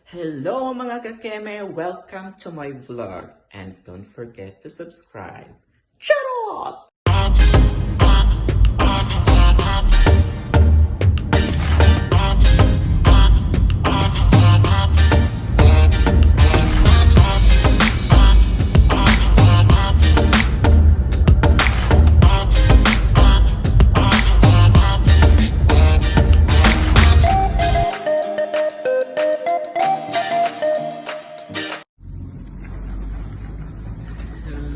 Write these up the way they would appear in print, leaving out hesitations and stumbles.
Hello mga kakeme! Welcome to my vlog and don't forget to subscribe. Charot!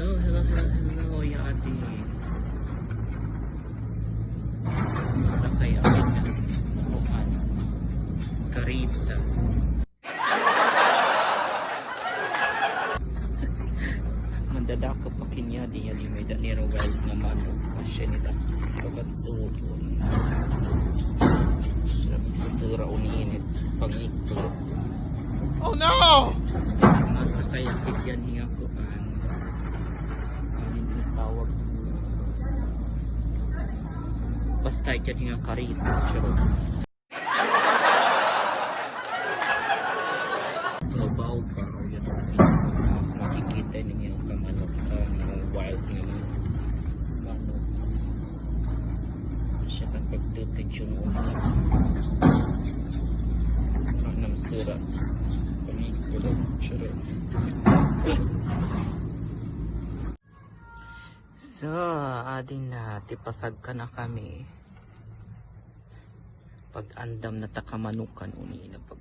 Hello, yati. Sakay akin na bukan. Karita. Mandadaka pa kinya di may daniro wild na manok. Asya nila. Pagkatulog. Sasura uninit. Pangikot. Oh no! Masakay akin yan hinga ko. Tawag basta dyan nga karito charot mabaw pa o yan mas makikita ninyo ang kamanok ng wild nga manok siya kang pagtutensyon parang namasira pamikulo charot. So, ading na tipasag ka na kami. Pag-andam na takamanukan uni na pag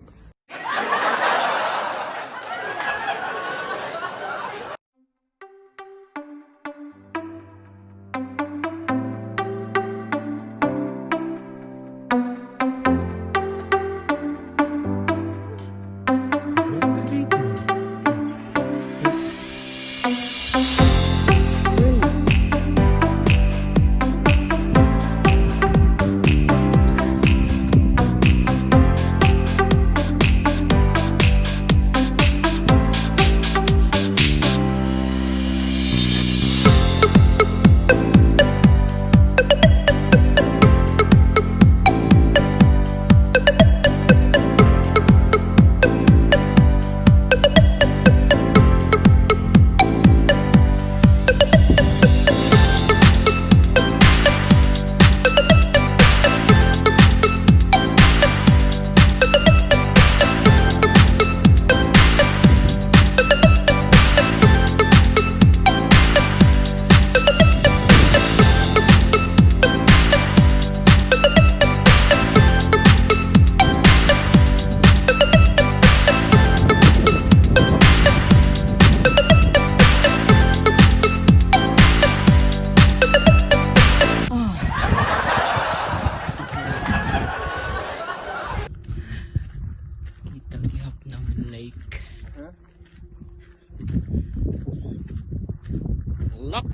lock.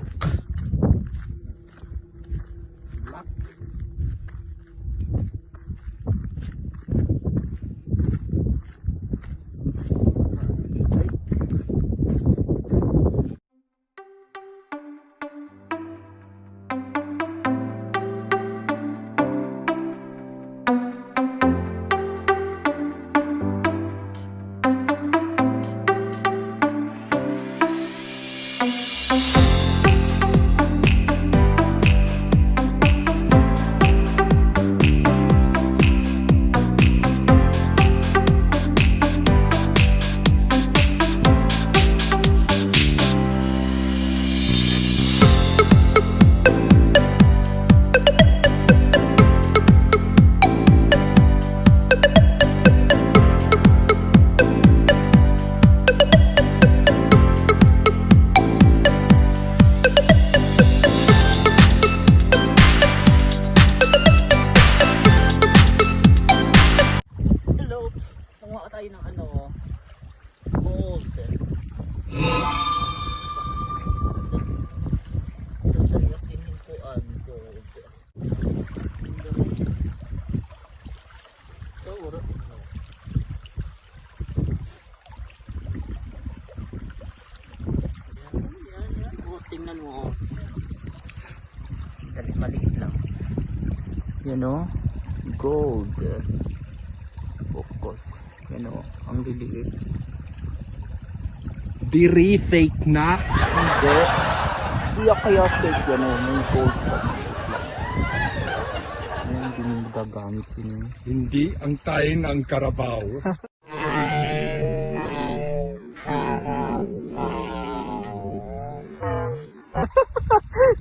Tayo ng ano gold ito tayo kinintuan gold so uro yan o tingnan mo maliit lang yan o gold focus Yan o, ang liliit. Diri fake na. Hindi. Hindi kaya fake yan o, may gold sa ayun, hindi mo magagamit yun. Hindi ang tayo ng karabaw.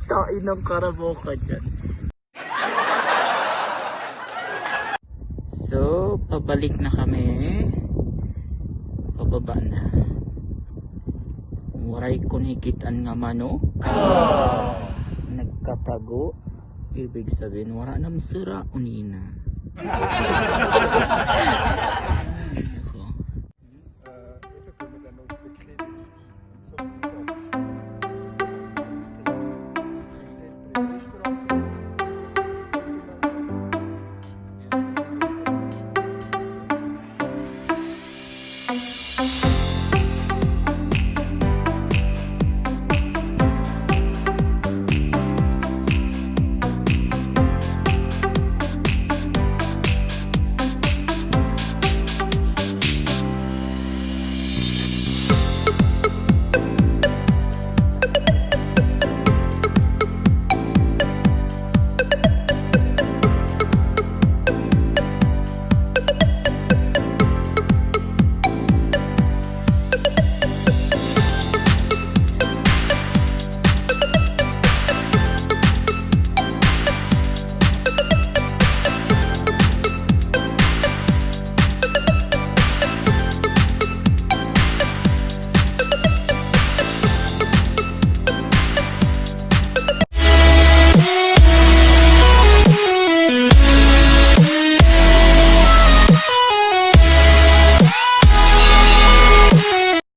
Tain ng karabaw ka dyan. So, pabalik na kami. Pababa na. Waray ko nikitaan nga mano. Nagkatago. Ibig sabihin, wala na masira unina.